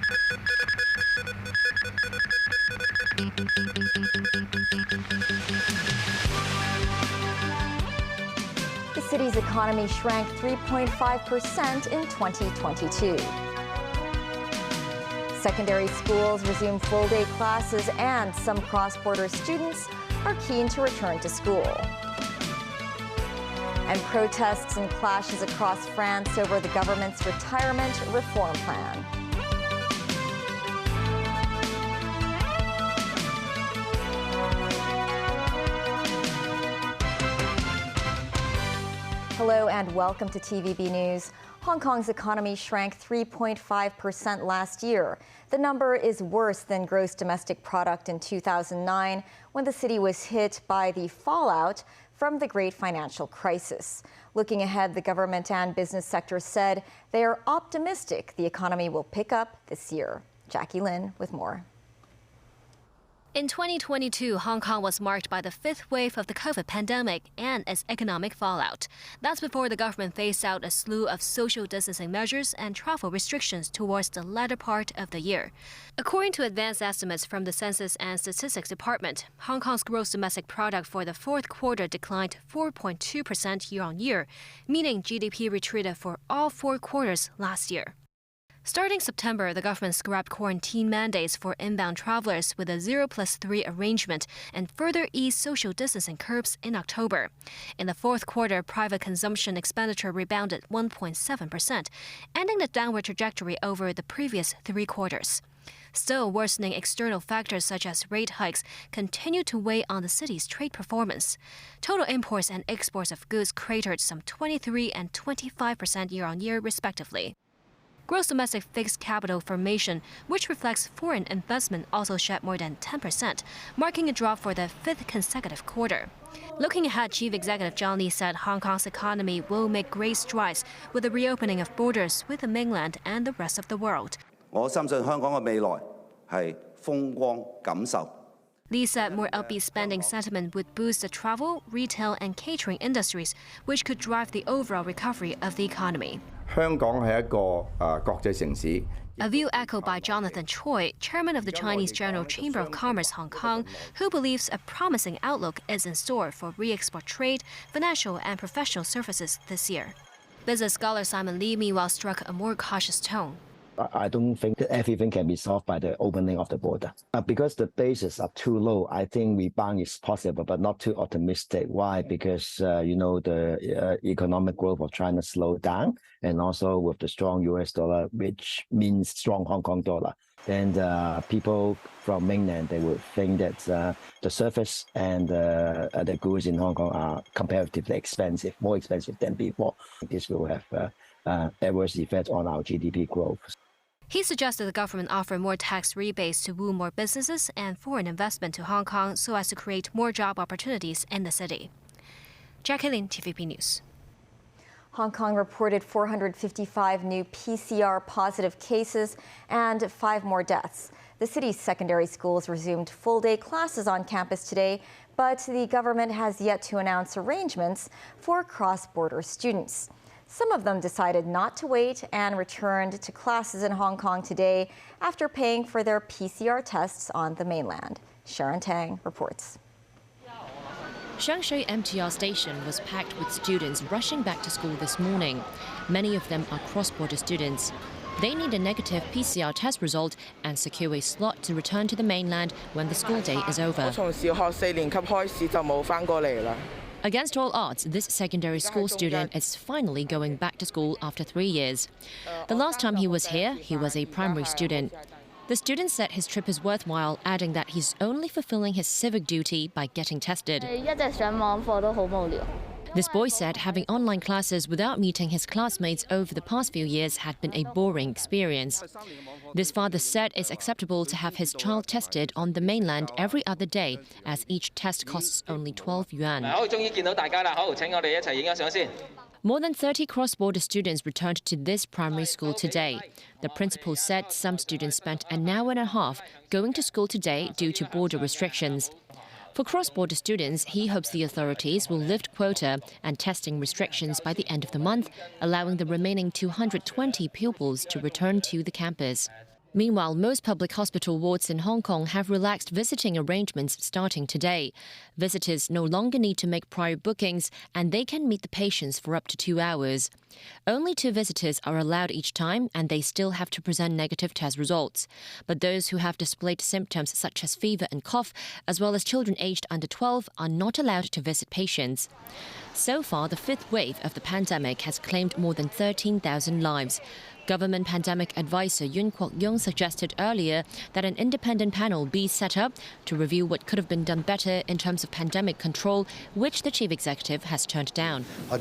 The city's economy shrank 3.5% in 2022. Secondary schools resume full-day classes, and some cross-border students are keen to return to school. And protests and clashes across France over the government's retirement reform plan. Hello and welcome to TVB News. Hong Kong's economy shrank 3.5% last year. The number is worse than gross domestic product in 2009, when the city was hit by the fallout from the great financial crisis. Looking ahead, the government and business sector said they are optimistic the economy will pick up this year. Jackie Lin with more. In 2022, Hong Kong was marked by the fifth wave of the COVID pandemic and its economic fallout. That's before the government phased out a slew of social distancing measures and travel restrictions towards the latter part of the year. According to advanced estimates from the Census and Statistics Department, Hong Kong's gross domestic product for the fourth quarter declined 4.2% year-on-year, meaning GDP retreated for all 4 quarters last year. Starting September, the government scrapped quarantine mandates for inbound travelers with a 0+3 arrangement and further eased social distancing curbs in October. In the fourth quarter, private consumption expenditure rebounded 1.7%, ending the downward trajectory over the previous 3 quarters. Still, worsening external factors such as rate hikes continue to weigh on the city's trade performance. Total imports and exports of goods cratered some 23% and 25% year-on-year, respectively. Gross domestic fixed capital formation, which reflects foreign investment, also shed more than 10%, marking a drop for the 5th consecutive quarter. Looking ahead, Chief Executive John Lee said Hong Kong's economy will make great strides with the reopening of borders with the mainland and the rest of the world. 我深信香港嘅未來係風光錦繡。 Lee said more upbeat spending sentiment would boost the travel, retail, and catering industries, which could drive the overall recovery of the economy. 香港係一個國際城市。 A view echoed by Jonathan Choi, chairman of the Chinese General Chamber of Commerce Hong Kong, who believes a promising outlook is in store for re-export trade, financial and professional services this year. Business scholar Simon Lee, meanwhile, struck a more cautious tone. I don't think that everything can be solved by the opening of the border. Because the bases are too low, I think rebound is possible, but not too optimistic. Why? Because, the economic growth of China slowed down, and also with the strong US dollar, which means strong Hong Kong dollar. Then people from mainland, they would think that the service and the goods in Hong Kong are comparatively expensive, more expensive than before. This will have adverse effect on our GDP growth. He suggested the government offer more tax rebates to woo more businesses and foreign investment to Hong Kong so as to create more job opportunities in the city. Jackie Lin, TVB News. Hong Kong reported 455 new PCR positive cases and 5 more deaths. The city's secondary schools resumed full-day classes on campus today, but the government has yet to announce arrangements for cross-border students. Some of them decided not to wait and returned to classes in Hong Kong today after paying for their PCR tests on the mainland. Sharon Tang reports. Shangshui MTR station was packed with students rushing back to school this morning. Many of them are cross-border students. They need a negative PCR test result and secure a slot to return to the mainland when the school day is over. Against all odds, this secondary school student is finally going back to school after 3 years. The last time he was here, he was a primary student. The student said his trip is worthwhile, adding that he's only fulfilling his civic duty by getting tested. This boy said having online classes without meeting his classmates over the past few years had been a boring experience. This father said it's acceptable to have his child tested on the mainland every other day, as each test costs only 12 yuan. More than 30 cross-border students returned to this primary school today. The principal said some students spent an hour and a half going to school today due to border restrictions. For cross-border students, he hopes the authorities will lift quota and testing restrictions by the end of the month, allowing the remaining 220 pupils to return to the campus. Meanwhile, most public hospital wards in Hong Kong have relaxed visiting arrangements starting today. Visitors no longer need to make prior bookings, and they can meet the patients for up to 2 hours. Only 2 visitors are allowed each time, and they still have to present negative test results. But those who have displayed symptoms such as fever and cough, as well as children aged under 12, are not allowed to visit patients. So far, the 5th wave of the pandemic has claimed more than 13,000 lives. Government Pandemic Advisor Yuen Kwok-yung suggested earlier that an independent panel be set up to review what could have been done better in terms of pandemic control, which the chief executive has turned down. Lau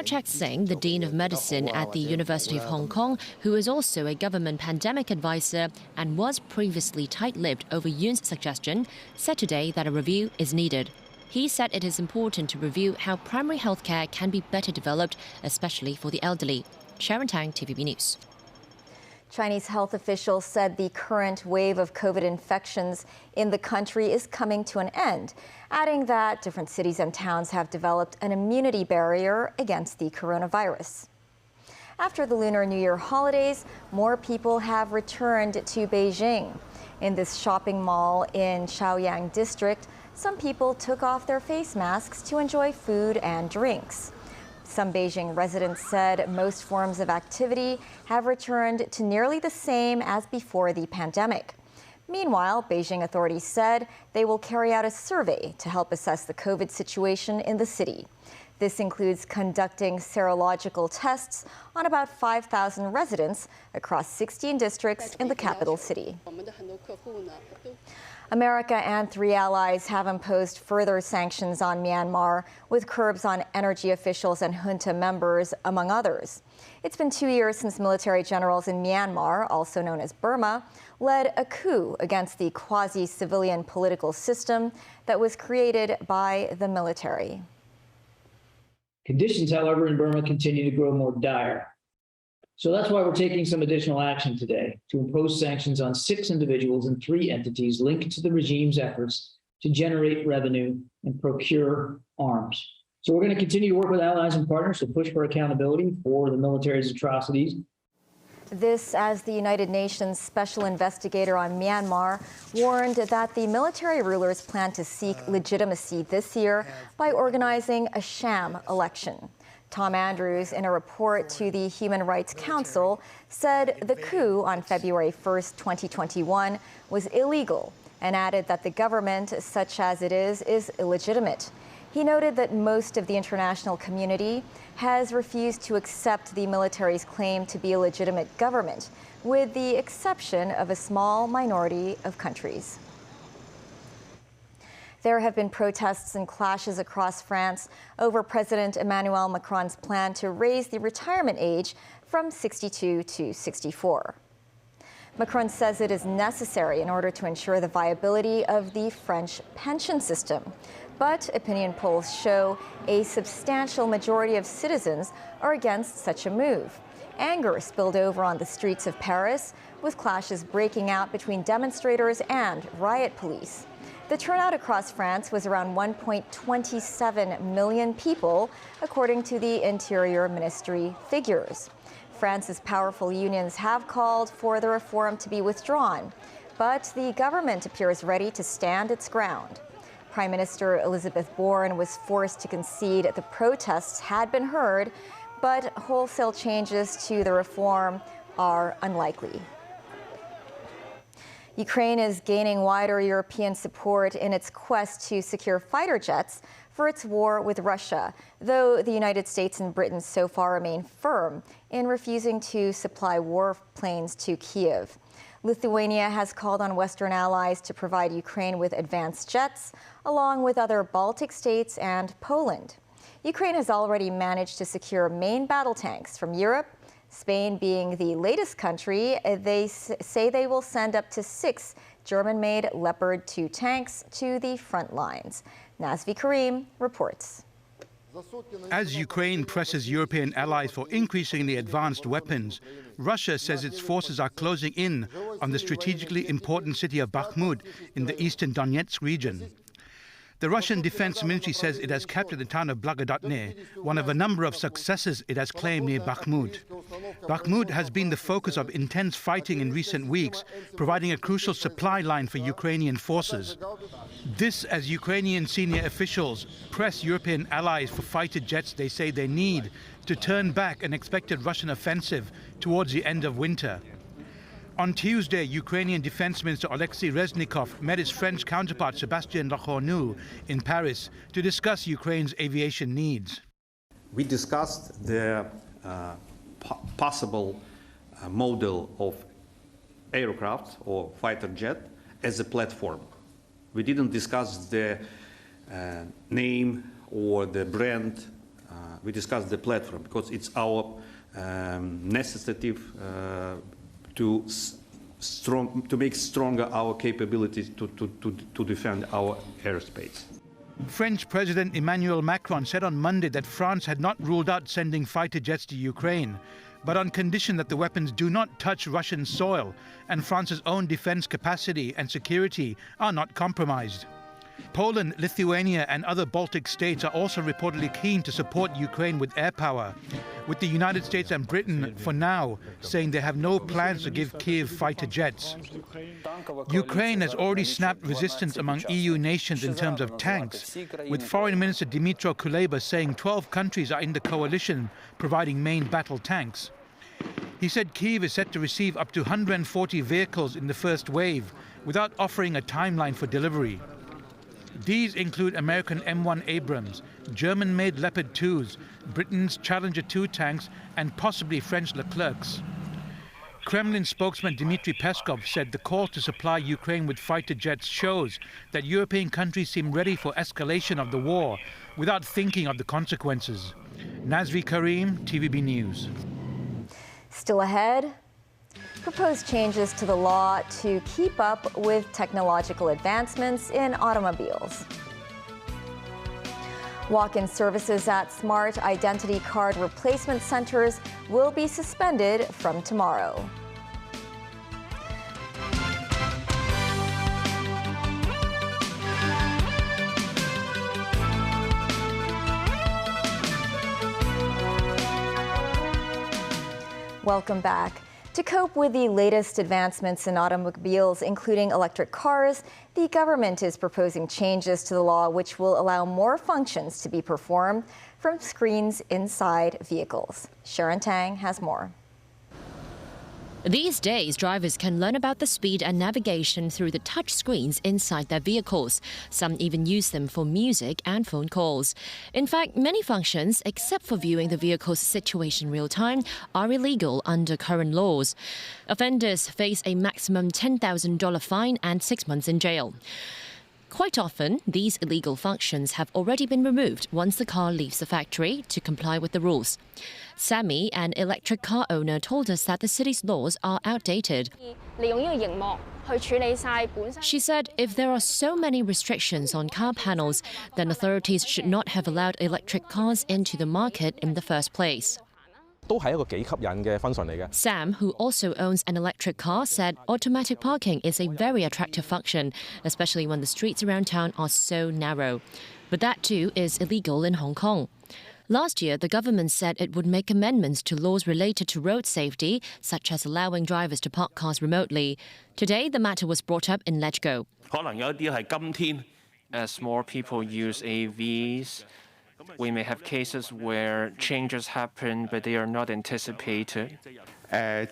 Chak-sing, the Dean of Medicine at the University of Hong Kong, who is also a government pandemic advisor and was previously tight-lipped over Yun's suggestion, said today that a review is needed. He said it is important to review how primary health care can be better developed, especially for the elderly. Sharon Tang, TVB News. Chinese health officials said the current wave of COVID infections in the country is coming to an end, adding that different cities and towns have developed an immunity barrier against the coronavirus. After the Lunar New Year holidays, more people have returned to Beijing. In this shopping mall in Shaoyang district, some people took off their face masks to enjoy food and drinks. Some Beijing residents said most forms of activity have returned to nearly the same as before the pandemic. Meanwhile, Beijing authorities said they will carry out a survey to help assess the COVID situation in the city. This includes conducting serological tests on about 5,000 residents across 16 districts in the capital city. America and 3 allies have imposed further sanctions on Myanmar, with curbs on energy officials and junta members, among others. It's been 2 years since military generals in Myanmar, also known as Burma, led a coup against the quasi-civilian political system that was created by the military. Conditions, however, in Burma continue to grow more dire. So that's why we're taking some additional action today to impose sanctions on 6 individuals and 3 entities linked to the regime's efforts to generate revenue and procure arms. So we're going to continue to work with allies and partners to push for accountability for the military's atrocities. This as the United Nations Special Investigator on Myanmar warned that the military rulers plan to seek legitimacy this year by organizing a sham election. Tom Andrews, in a report to the Human Rights Council, said the coup on February 1st, 2021 was illegal and added that the government, such as it is illegitimate. He noted that most of the international community has refused to accept the military's claim to be a legitimate government, with the exception of a small minority of countries. There have been protests and clashes across France over President Emmanuel Macron's plan to raise the retirement age from 62 to 64. Macron says it is necessary in order to ensure the viability of the French pension system. But opinion polls show a substantial majority of citizens are against such a move. Anger spilled over on the streets of Paris, with clashes breaking out between demonstrators and riot police. The turnout across France was around 1.27 million people, according to the Interior Ministry figures. France's powerful unions have called for the reform to be withdrawn, but the government appears ready to stand its ground. Prime Minister Elizabeth Borne was forced to concede the protests had been heard, but wholesale changes to the reform are unlikely. Ukraine is gaining wider European support in its quest to secure fighter jets for its war with Russia, though the United States and Britain so far remain firm in refusing to supply warplanes to Kyiv. Lithuania has called on Western allies to provide Ukraine with advanced jets, along with other Baltic states and Poland. Ukraine has already managed to secure main battle tanks from Europe, Spain being the latest country. They say they will send up to 6 German-made Leopard 2 tanks to the front lines. Nazvi Karim reports. As Ukraine presses European allies for increasingly advanced weapons, Russia says its forces are closing in on the strategically important city of Bakhmut in the eastern Donetsk region. The Russian Defense Ministry says it has captured the town of Blagodatne, one of a number of successes it has claimed near Bakhmut. Bakhmut has been the focus of intense fighting in recent weeks, providing a crucial supply line for Ukrainian forces. This as Ukrainian senior officials press European allies for fighter jets they say they need to turn back an expected Russian offensive towards the end of winter. On Tuesday, Ukrainian Defense Minister Alexei Reznikov met his French counterpart Sébastien Lecornu in Paris to discuss Ukraine's aviation needs. We discussed the possible model of aircraft or fighter jet as a platform. We didn't discuss the name or the brand. We discussed the platform because it's our necessity to make stronger our capabilities to defend our airspace. French President Emmanuel Macron said on Monday that France had not ruled out sending fighter jets to Ukraine, but on condition that the weapons do not touch Russian soil and France's own defense capacity and security are not compromised. Poland, Lithuania and other Baltic states are also reportedly keen to support Ukraine with air power, with the United States and Britain, for now, saying they have no plans to give Kyiv fighter jets. Ukraine has already snapped resistance among EU nations in terms of tanks, with Foreign Minister Dmytro Kuleba saying 12 countries are in the coalition providing main battle tanks. He said Kyiv is set to receive up to 140 vehicles in the first wave, without offering a timeline for delivery. These include American M1 Abrams, German-made Leopard 2s, Britain's Challenger 2 tanks, and possibly French Leclercs. Kremlin spokesman Dmitry Peskov said the call to supply Ukraine with fighter jets shows that European countries seem ready for escalation of the war without thinking of the consequences. Nazvi Karim, TVB News. Still ahead, proposed changes to the law to keep up with technological advancements in automobiles. Walk-in services at smart identity card replacement centers will be suspended from tomorrow. Welcome back. To cope with the latest advancements in automobiles, including electric cars, the government is proposing changes to the law which will allow more functions to be performed from screens inside vehicles. Sharon Tang has more. These days, drivers can learn about the speed and navigation through the touch screens inside their vehicles. Some even use them for music and phone calls. In fact, many functions, except for viewing the vehicle's situation real-time, are illegal under current laws. Offenders face a maximum $10,000 fine and 6 months in jail. Quite often, these illegal functions have already been removed once the car leaves the factory to comply with the rules. Sammy, an electric car owner, told us that the city's laws are outdated. She said if there are so many restrictions on car panels, then authorities should not have allowed electric cars into the market in the first place. Sam, who also owns an electric car, said automatic parking is a very attractive function, especially when the streets around town are so narrow. But that too is illegal in Hong Kong. Last year, the government said it would make amendments to laws related to road safety, such as allowing drivers to park cars remotely. Today, the matter was brought up in Let's Go. As more people use AVs, we may have cases where changes happen, but they are not anticipated. We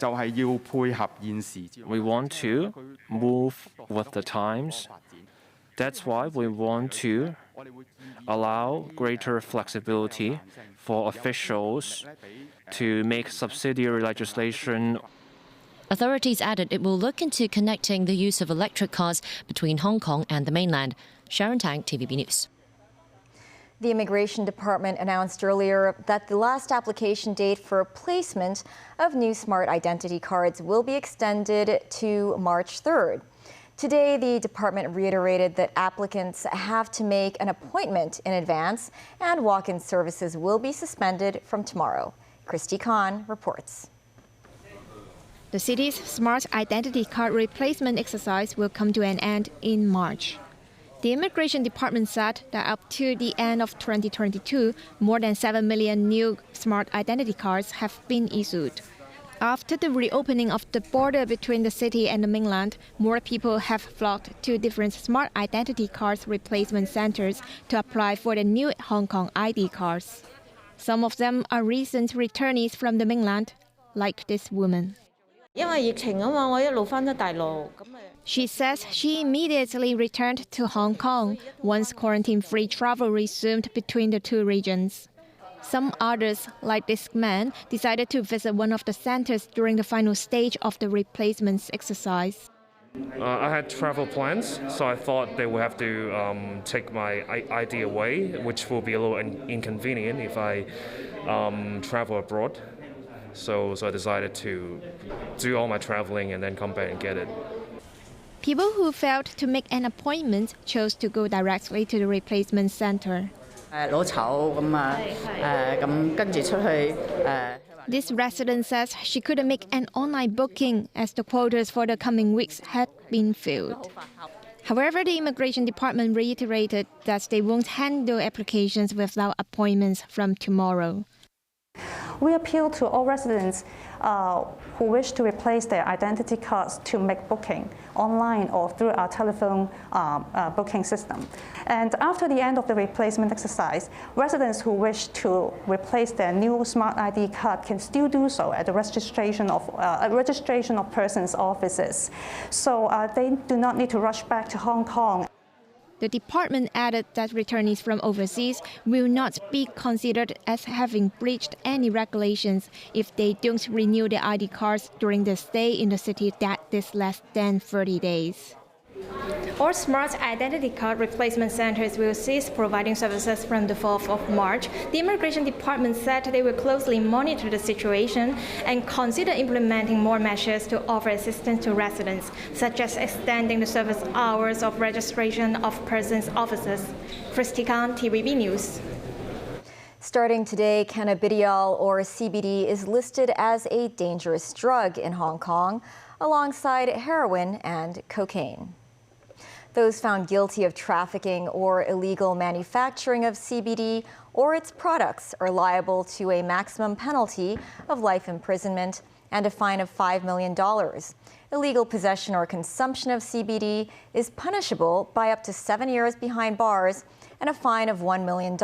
want to move with the times. That's why we want to allow greater flexibility for officials to make subsidiary legislation. Authorities added it will look into connecting the use of electric cars between Hong Kong and the mainland. Sharon Tang, TVB News. The Immigration Department announced earlier that the last application date for placement of new smart identity cards will be extended to March 3rd. Today, the department reiterated that applicants have to make an appointment in advance and walk-in services will be suspended from tomorrow. Christy Khan reports. The city's smart identity card replacement exercise will come to an end in March. The Immigration Department said that up to the end of 2022, more than 7 million new smart identity cards have been issued. After the reopening of the border between the city and the mainland, more people have flocked to different smart identity cards replacement centers to apply for the new Hong Kong ID cards. Some of them are recent returnees from the mainland, like this woman. She says she immediately returned to Hong Kong once quarantine-free travel resumed between the two regions. Some others, like this man, decided to visit one of the centers during the final stage of the replacements exercise. I had travel plans, so I thought they would have to take my ID away, which will be a little inconvenient if I travel abroad. So I decided to do all my traveling and then come back and get it. People who failed to make an appointment chose to go directly to the replacement center. This resident says she couldn't make an online booking as the quotas for the coming weeks had been filled. However, the Immigration Department reiterated that they won't handle applications without appointments from tomorrow. We appeal to all residents who wish to replace their identity cards to make booking online or through our telephone booking system. And after the end of the replacement exercise, residents who wish to replace their new smart ID card can still do so at the registration of persons offices. So they do not need to rush back to Hong Kong. The department added that returnees from overseas will not be considered as having breached any regulations if they don't renew their ID cards during their stay in the city that is less than 30 days. All smart identity card replacement centers will cease providing services from the 4th of March. The Immigration Department said they will closely monitor the situation and consider implementing more measures to offer assistance to residents, such as extending the service hours of registration of persons' offices. Christy Khan, TVB News. Starting today, cannabidiol, or CBD, is listed as a dangerous drug in Hong Kong, alongside heroin and cocaine. Those found guilty of trafficking or illegal manufacturing of CBD or its products are liable to a maximum penalty of life imprisonment and a fine of $5 million. Illegal possession or consumption of CBD is punishable by up to 7 years behind bars and a fine of $1 million.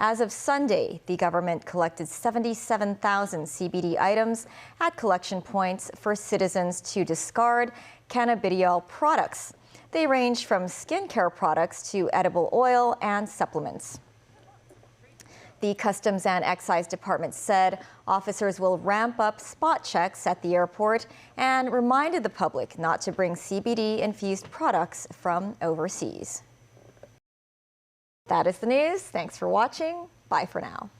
As of Sunday, the government collected 77,000 CBD items at collection points for citizens to discard cannabidiol products. They range from skincare products to edible oil and supplements. The Customs and Excise Department said officers will ramp up spot checks at the airport and reminded the public not to bring CBD-infused products from overseas. That is the news. Thanks for watching. Bye for now.